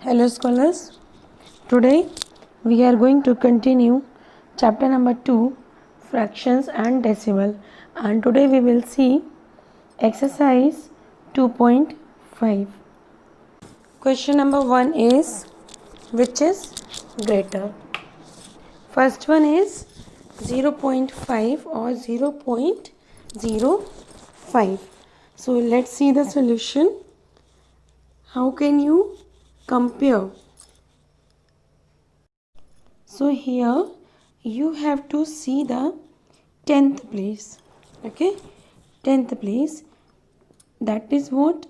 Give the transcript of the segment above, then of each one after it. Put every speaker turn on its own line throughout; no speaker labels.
Hello scholars, today we are going to continue chapter number 2, fractions and decimal, and today we will see exercise 2.5. Question number 1 is which is greater? First one is 0.5 or 0.05. So let's see the solution. How can you compare? So here you have to see the 10th place. Okay, 10th place, that is what?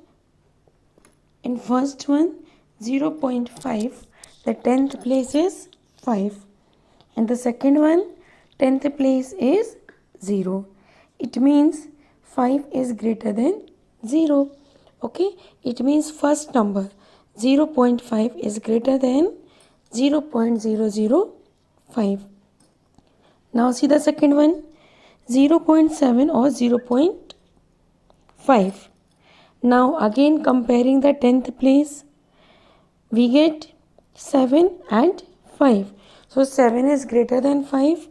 In first one 0.5, the 10th place is 5, and the second one 10th place is 0. It means 5 is greater than 0. Okay, it means first number 0.5 is greater than 0.005. Now see the second one, 0.7 or 0.5. Now again comparing the 10th place, we get 7 and 5. So 7 is greater than 5.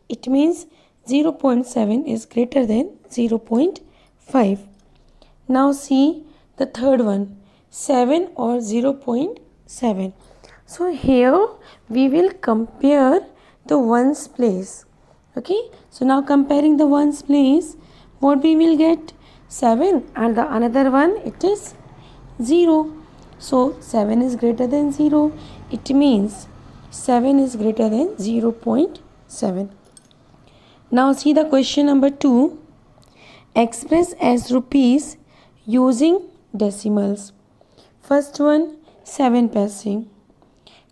It means 0.7 is greater than 0.5. Now see the third one, 7 or 0.7. So here we will compare the ones place. Okay, so now comparing the ones place, what we will get? 7, and the another one it is 0. So 7 is greater than 0. It means 7 is greater than 0.7. Now see the question number 2. Express as rupees using decimals. First one 7 paise.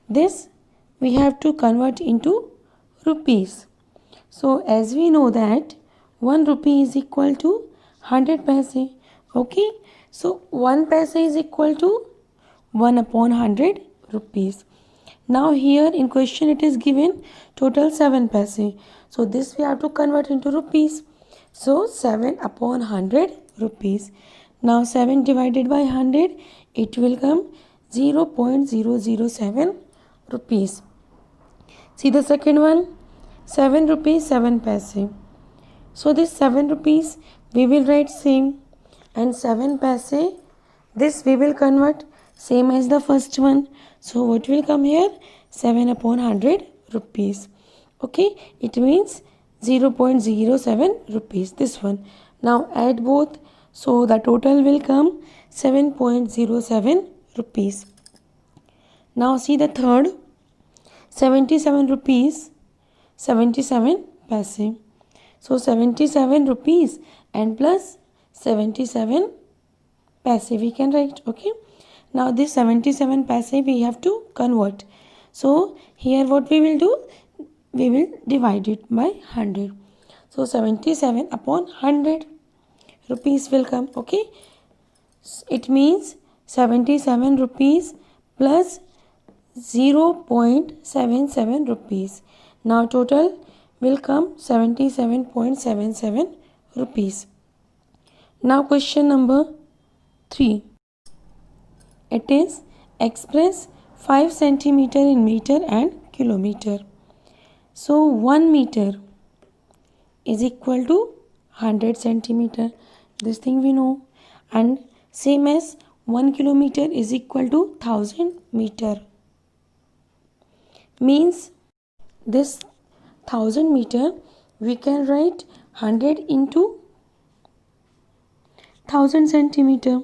This we have to convert into rupees. So as we know that 1 rupee is equal to 100 paise. Okay, so 1 paise is equal to 1 upon 100 rupees. Now here in question it is given total 7 paise. So this we have to convert into rupees. So 7 upon 100 rupees. Now 7 divided by 100, it will come 0.007 rupees. See the second one, 7 rupees 7 paise. So this 7 rupees we will write same, and 7 paise, this we will convert same as the first one. So what will come here? 7 upon 100 rupees. Okay, it means 0.07 rupees, this one. Now add both, so the total will come 7.07 rupees. Now see the third, 77 rupees 77 paise. So 77 rupees and plus 77 paise we can write. Okay, now this 77 paise we have to convert. So here what we will do, we will divide it by 100. So 77 upon 100 rupees will come. Okay, it means 77 rupees plus 0.77 rupees. Now total will come 77.77 rupees. Now question number 3. It is express 5 centimeter in meter and kilometer. So 1 meter is equal to 100 centimeter. This thing we know. And same as 1 kilometer is equal to 1000 meter. Means this 1000 meter we can write 100 into 1000 centimeter.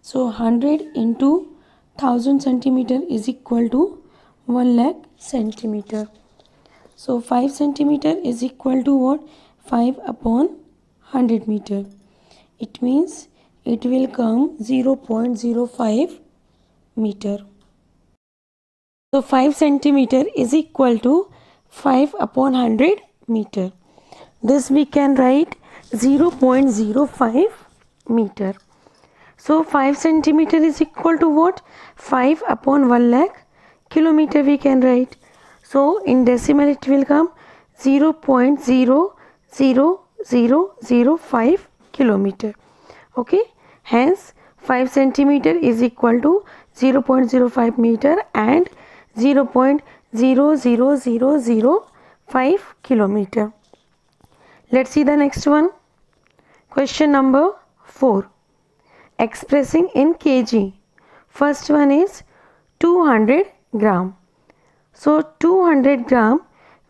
So 100 into 1000 centimeter is equal to 1 lakh centimeter. So 5 centimeter is equal to what? 5 upon 100 meter. It means it will come 0.05 meter. So 5 centimeter is equal to 5 upon 100 meter. This we can write 0.05 meter. So 5 centimeter is equal to what? 5 upon 1 lakh kilometer we can write. So in decimal it will come 0.00005 kilometer. Okay, hence 5 centimeter is equal to 0.05 meter and 0.00005 kilometer. Let's see the next one. Question number 4. Expressing in kg. First one is 200 gram. So 200 gram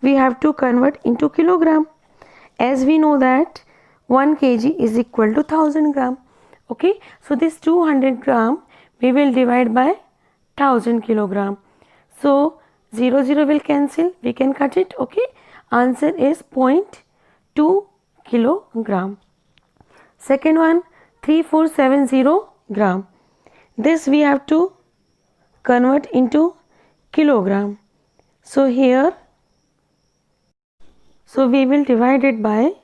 we have to convert into kilogram. As we know that 1 kg is equal to 1000 gram. Okay, so this 200 gram we will divide by 1000 kilogram. So 0 will cancel, we can cut it. Okay, answer is 0.2 kilogram. Second one, 3470 gram. This we have to convert into kilogram. So here, so we will divide it by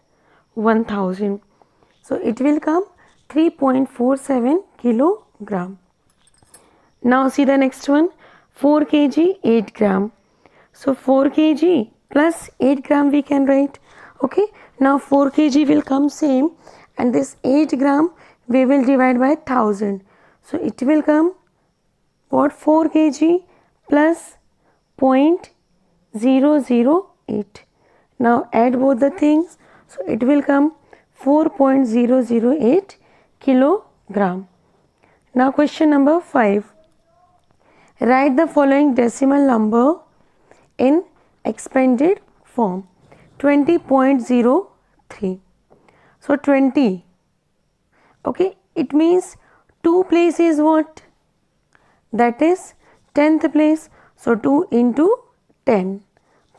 1000. So it will come 3.47 kilogram. Now see the next one, 4 kg 8 gram. So 4 kg plus 8 gram we can write. Okay, now 4 kg will come same, and this 8 gram we will divide by 1000. So it will come what, 4 kg plus 0.008. Now add both the things, so it will come 4.008 kilogram. Now question number 5. Write the following decimal number in expanded form. 20.03. So 20. Okay, it means 2 place is what? That is 10th place. So 2 into 10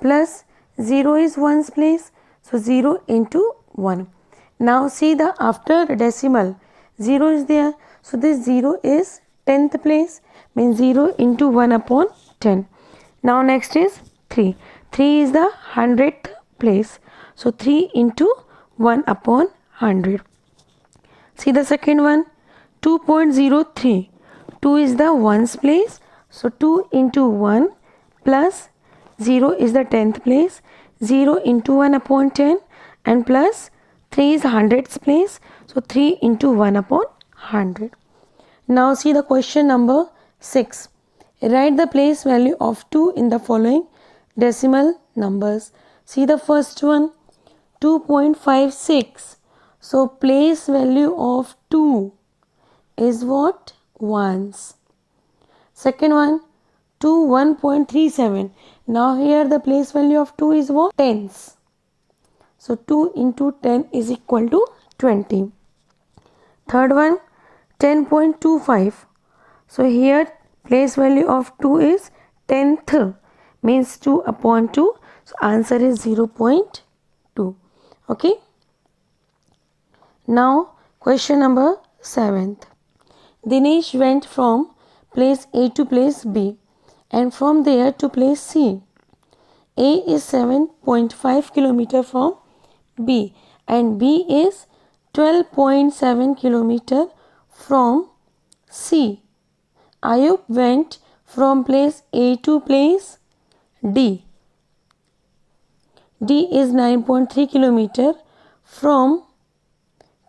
plus 0 is 1's place. So 0 into 1. Now see the after decimal 0 is there. So this 0 is 10th place, means 0 into 1 upon 10. Now next is 3. 3 is the 100th place. So 3 into 1 upon 100. See the second one, 2.03. 2 is the 1's place. So 2 into 1 plus 0 is the 10th place. 0 into 1 upon 10 and plus 3 is 100th place. So 3 into 1 upon 100. Now see the question number 6. Write the place value of 2 in the following decimal numbers. See the first one, 2.56. So place value of 2 is what? Ones. Second one, 1.37. Now here the place value of 2 is what? Tens. So 2 into 10 is equal to 20. Third one, 10.25. So here place value of 2 is 10th, means 2 upon 2. So answer is 0.2. Okay. Now question number 7th. Dinesh went from place A to place B and from there to place C. A is 7.5 km from B and B is 12.7 km from C. Ayub went from place A to place D. D is 9.3 km from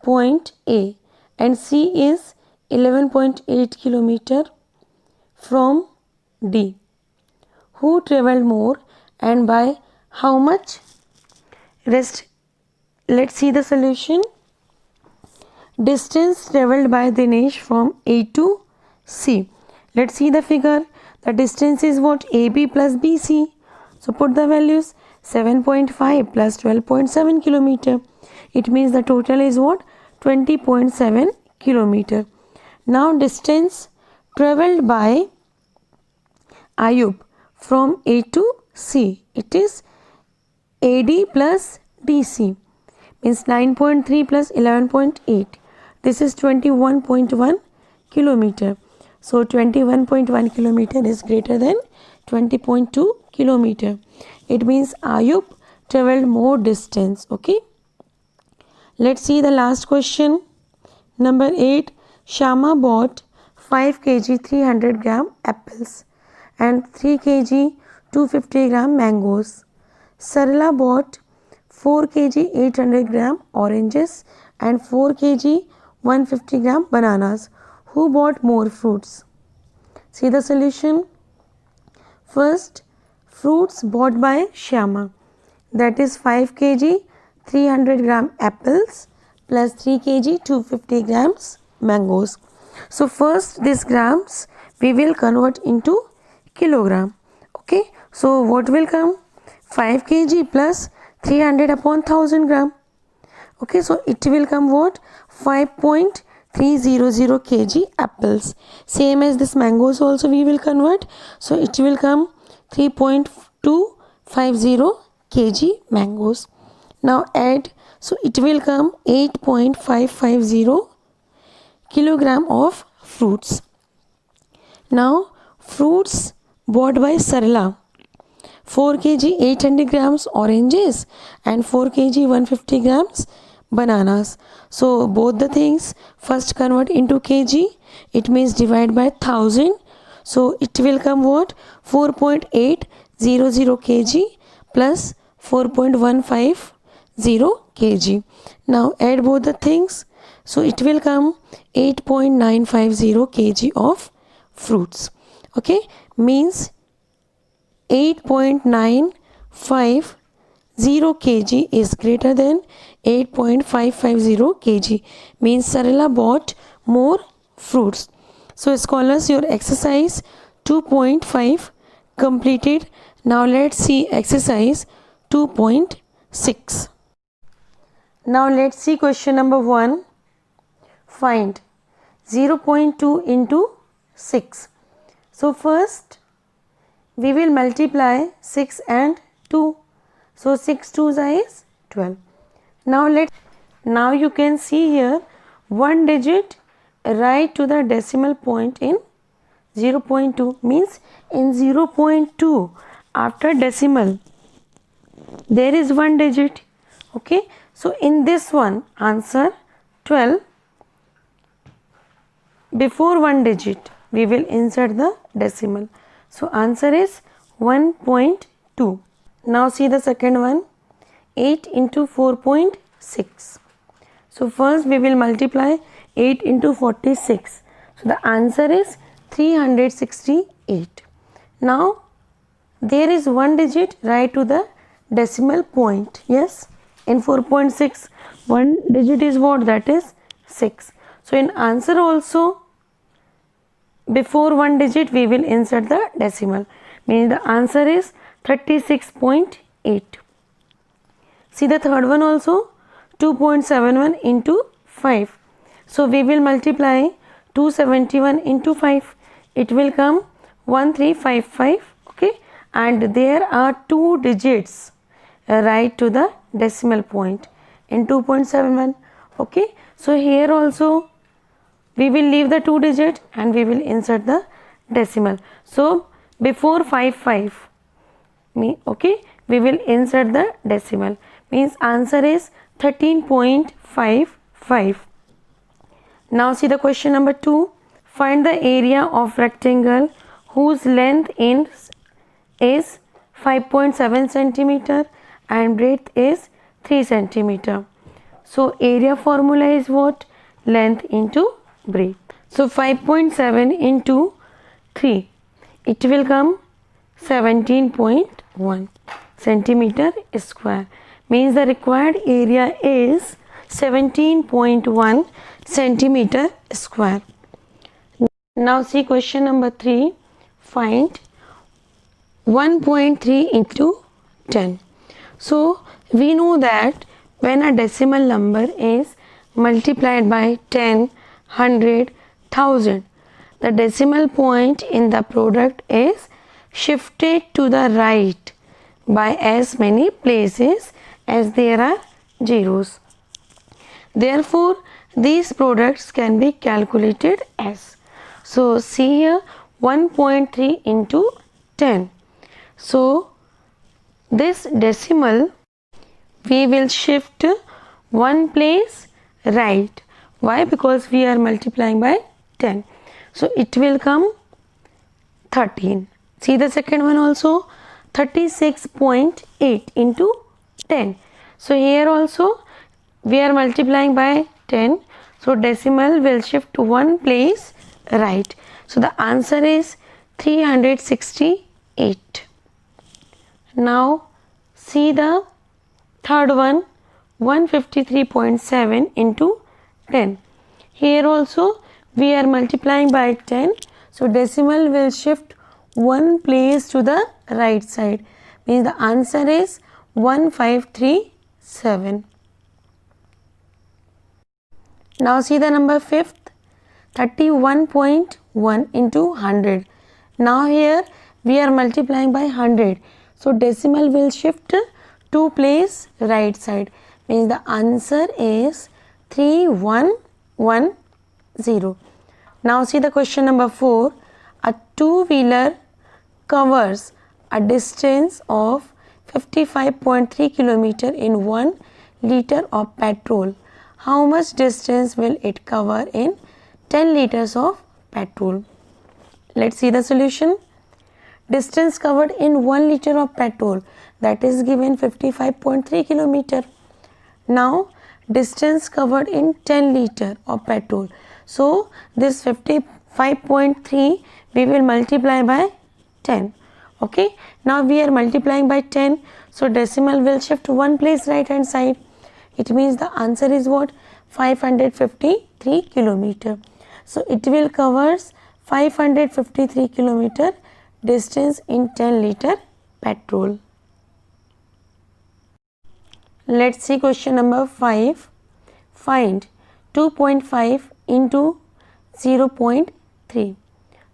point A and C is 11.8 km from D. Who travelled more and by how much? Let's see the solution. Distance travelled by Dinesh from A to C. Let's see the figure. The distance is what? AB plus BC. So put the values. 7.5 plus 12.7 kilometer. It means the total is what? 20.7 kilometer. Now distance travelled by Ayub from A to C. It is AD plus DC. Means 9.3 plus 11.8. This is 21.1 kilometer. So 21.1 kilometer is greater than 20.2 kilometer. It means Ayub travelled more distance. Okay. Let's see the last question. Number 8. Shama bought 5 kg 300 gram apples and 3 kg 250 gram mangoes. Sarla bought 4 kg 800 gram oranges and 4 kg 150 gram bananas. Who bought more fruits? See the solution. First, fruits bought by Shyama, that is 5 kg 300 gram apples plus 3 kg 250 grams mangoes. So first this grams we will convert into kilogram. Okay, so what will come? 5 kg plus 300 upon 1000 gram. Okay, so it will come what? 5.300 kg apples. Same as this mangoes also we will convert. So it will come 3.250 kg mangoes. Now add, so it will come 8.550 kilogram of fruits. Now fruits bought by Sarla, 4 kg 800 grams oranges and 4 kg 150 grams bananas. So both the things first convert into kg, it means divide by 1000. So it will come what? 4.800 kg plus 4.150 kg. Now add both the things. So it will come 8.950 kg of fruits. Okay, means 8.950 kg is greater than 8.550 kg, means Sarala bought more fruits. So scholars, your exercise 2.5 completed. Now let's see exercise 2.6. Now let's see question number 1. Find 0.2 into 6. So first we will multiply 6 and 2. So 6 2s is 12. Now you can see here one digit right to the decimal point in 0.2, means in 0.2 after decimal there is one digit. Okay, so in this one answer 12, before one digit we will insert the decimal. So answer is 1.2. Now see the second one, 8 into 4.6. So first we will multiply 8 into 46. So the answer is 368. Now there is one digit right to the decimal point. Yes, in 4.6 one digit is what? That is 6. So in answer also before one digit we will insert the decimal, meaning the answer is 36.8. See the third one also, 2.71 into 5. So we will multiply 271 into 5. It will come 1355. Okay, and there are two digits right to the decimal point in 2.71. Okay, so here also we will leave the two digit and we will insert the decimal. So before 55, okay, we will insert the decimal, means answer is 13.55. Now see the question number 2. Find the area of rectangle whose length is 5.7 centimeter and breadth is 3 centimeter. So area formula is what? Length into breadth. So 5.7 into 3, it will come 17.1 centimeter square, means the required area is 17.1 centimeter square. Now see question number 3. Find 1.3 into 10. So we know that when a decimal number is multiplied by 10, 100, 1000, the decimal point in the product is shifted to the right by as many places as there are zeros. Therefore, these products can be calculated as. So see here 1.3 into 10. So this decimal we will shift one place right. Why? Because we are multiplying by 10. So it will come 13. See the second one also, 36.8 into 10. So here also we are multiplying by 10. So decimal will shift to one place right. So the answer is 368. Now see the third one, 153.7 into 10. Here also we are multiplying by 10. So decimal will shift one place to the right side. Means the answer is 1537. Now see the number fifth, 31.1 into 100. Now here we are multiplying by 100. So decimal will shift to place right side. Means the answer is 3110. Now see the question number 4. A two-wheeler covers a distance of 55.3 km in 1 liter of petrol. How much distance will it cover in 10 liters of petrol? Let's see the solution. Distance covered in 1 liter of petrol, that is given 55.3 km. Now distance covered in 10 liter of petrol. So this 55.3 we will multiply by 10. Okay. Now we are multiplying by 10. So decimal will shift one place right hand side. It means the answer is what? 553 km. So it will covers 553 km distance in 10 liter petrol. Let's see question number 5. Find 2.5 into 0.3.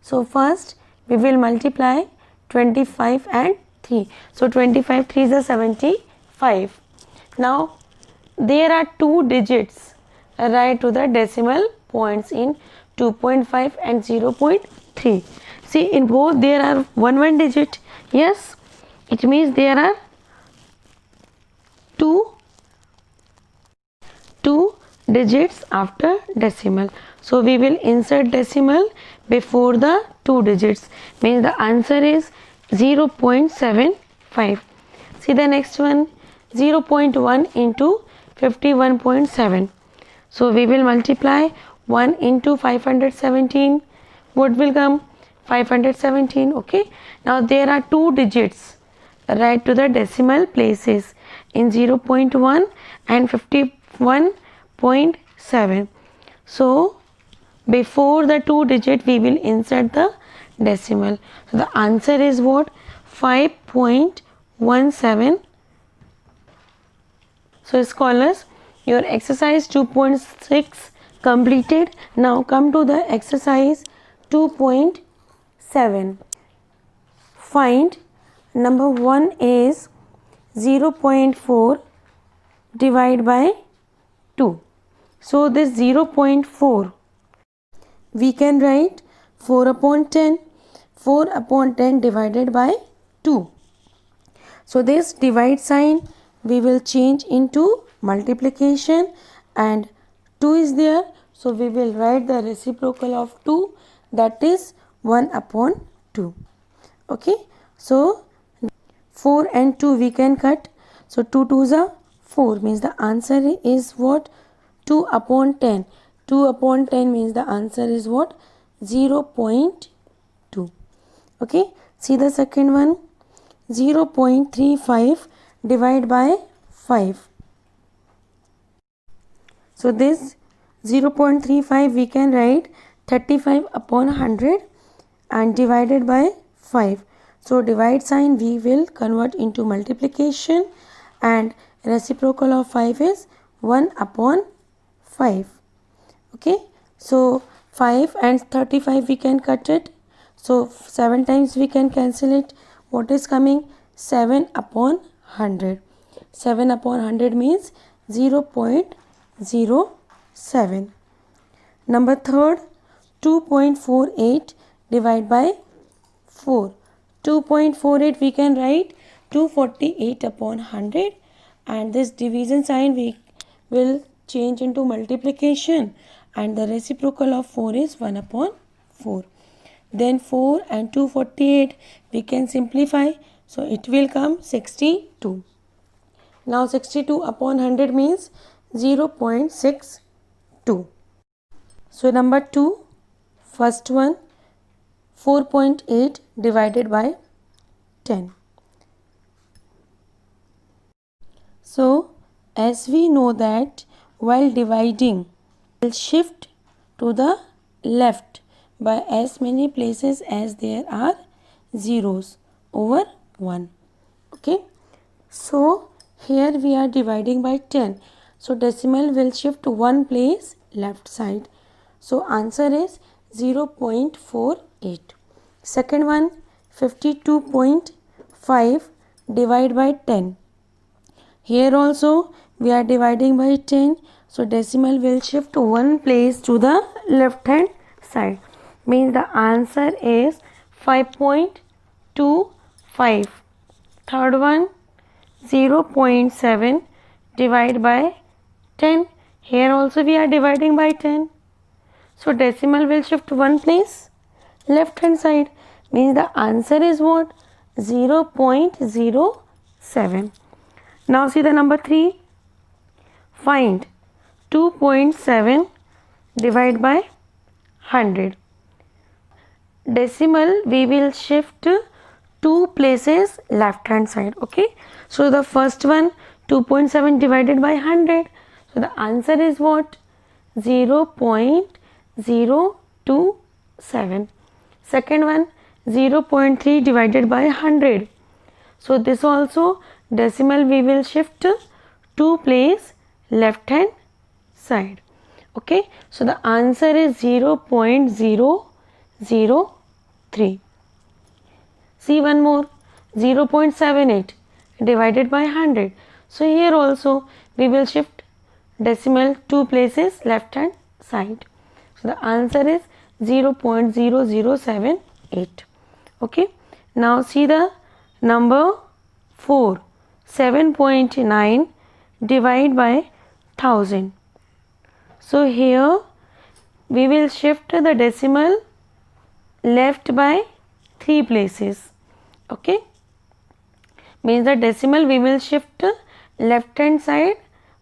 So first we will multiply 25 and 3. So 25 3 is 75. Now there are two digits right to the decimal points in 2.5 and 0.3. See, in both there are one digit. Yes, it means there are two digits after decimal. So we will insert decimal before the two digits. Means the answer is 0.75. See the next one, 0.1 into 51.7. So we will multiply 1 into 517. What will come? 517. Okay. Now there are two digits right to the decimal places in 0.1 and 51.7. So before the two digit we will insert the decimal. So the answer is what? 5.17. So scholars, your exercise 2.6 completed. Now come to the exercise 2.7. Find number 1 is 0.4 divided by 2. So this 0.4 we can write 4 upon 10. 4 upon 10 divided by 2. So this divide sign we will change into multiplication, and 2 is there. So we will write the reciprocal of 2, that is 1 upon 2. Okay. So 4 and 2 we can cut. So 2 2s are 4, means the answer is what? 2 upon 10. 2 upon 10 means the answer is what? 0.2. Okay. See the second one, 0.35 divided by 5. So this 0.35 we can write 35 upon 100 and divided by 5. So divide sign we will convert into multiplication, and reciprocal of 5 is 1 upon 5. Okay. So 5 and 35 we can cut it. So 7 times we can cancel it. What is coming? 7 upon 100. 7 upon 100 means 0.07. Number third, 2.48 divided by 4. 2.48 we can write 248 upon 100, and this division sign we will change into multiplication, and the reciprocal of 4 is 1 upon 4. Then 4 and 248 we can simplify. So it will come 62. Now 62 upon 100 means 0.62. So number 2, first one, 4.8 divided by 10. So, as we know that while dividing, we'll shift to the left by as many places as there are zeros over 1. Okay. So, here we are dividing by 10. So, decimal will shift to one place left side. So, answer is 0.48. Second one, 52.5 divide by 10. Here also we are dividing by 10. So, decimal will shift to one place to the left hand side. Means the answer is 5.25. Third one, 0.7 divide by 10. Here also we are dividing by 10. So, decimal will shift to one place left hand side. Means the answer is what? 0.07. Now see the number 3. Find 2.7 divide by 100. Decimal we will shift two places left hand side. Okay. So the first one, 2.7 divided by 100. So the answer is what? 0.027. Second one, 0.3 divided by 100. So this also decimal we will shift two place left hand side. Okay. So the answer is 0.003. See one more, 0.78 divided by 100. So here also we will shift decimal two places left hand side. So the answer is 0.0078. Okay. Now see the number 4, 7.9 divide by 1000. So here we will shift the decimal left by 3 places. Okay. Means the decimal we will shift left hand side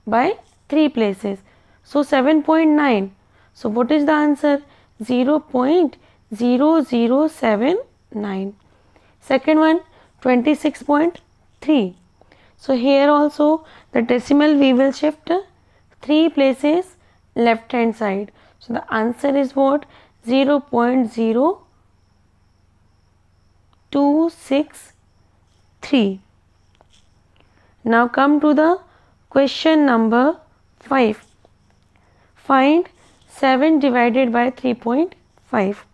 by 3 places. So 7.9. So what is the answer? 0.0079. Second one, 26.3. So here also the decimal we will shift 3 places left hand side. So the answer is what? 0.0263. Now come to the question number 5. Find 7 divided by 3.5.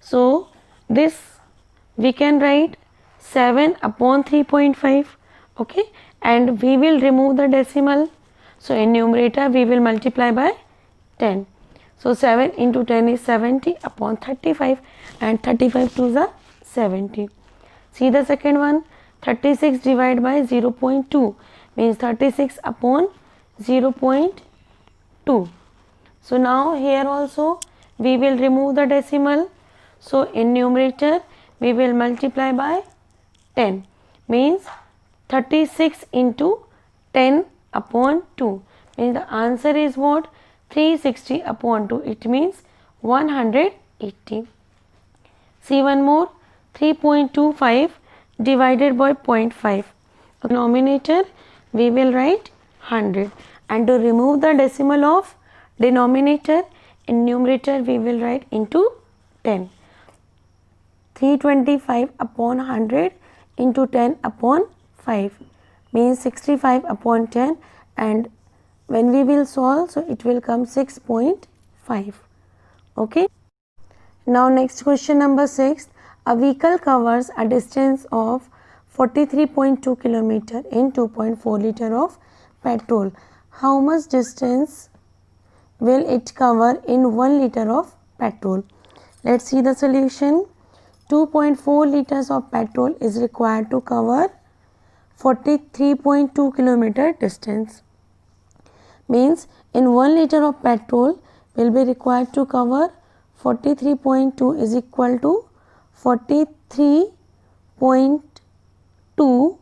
So this we can write 7 upon 3.5. Okay. And we will remove the decimal. So in numerator we will multiply by 10. So 7 into 10 is 70 upon 35, and 35 to the 70. See the second one, 36 divided by 0.2 means 36 upon 0.2. So now here also we will remove the decimal. So in numerator we will multiply by 10 means 36 into 10 upon 2 means the answer is what? 360 upon 2. It means 180. See one more, 3.25 divided by 0.5. Denominator we will write 100, and to remove the decimal of denominator, in numerator we will write into 10. 325 upon 100 into 10 upon 5 means 65 upon 10, and when we will solve, so it will come 6.5. Okay. Now next question number 6. A vehicle covers a distance of 43.2 km in 2.4 liter of petrol. How much distance will it cover in 1 liter of petrol? Let's see the solution. 2.4 liters of petrol is required to cover 43.2 km distance. Means in 1 liter of petrol will be required to cover 43.2 is equal to 43.2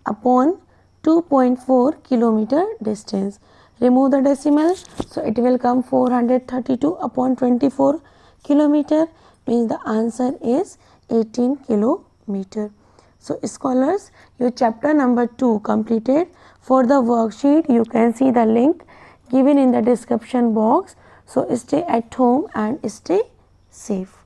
upon 2.4 km distance. Remove the decimal, so it will come 432 upon 24 kilometer means the answer is 18 kilometer. So scholars, your chapter number 2 completed. For the worksheet you can see the link given in the description box. So stay at home and stay safe.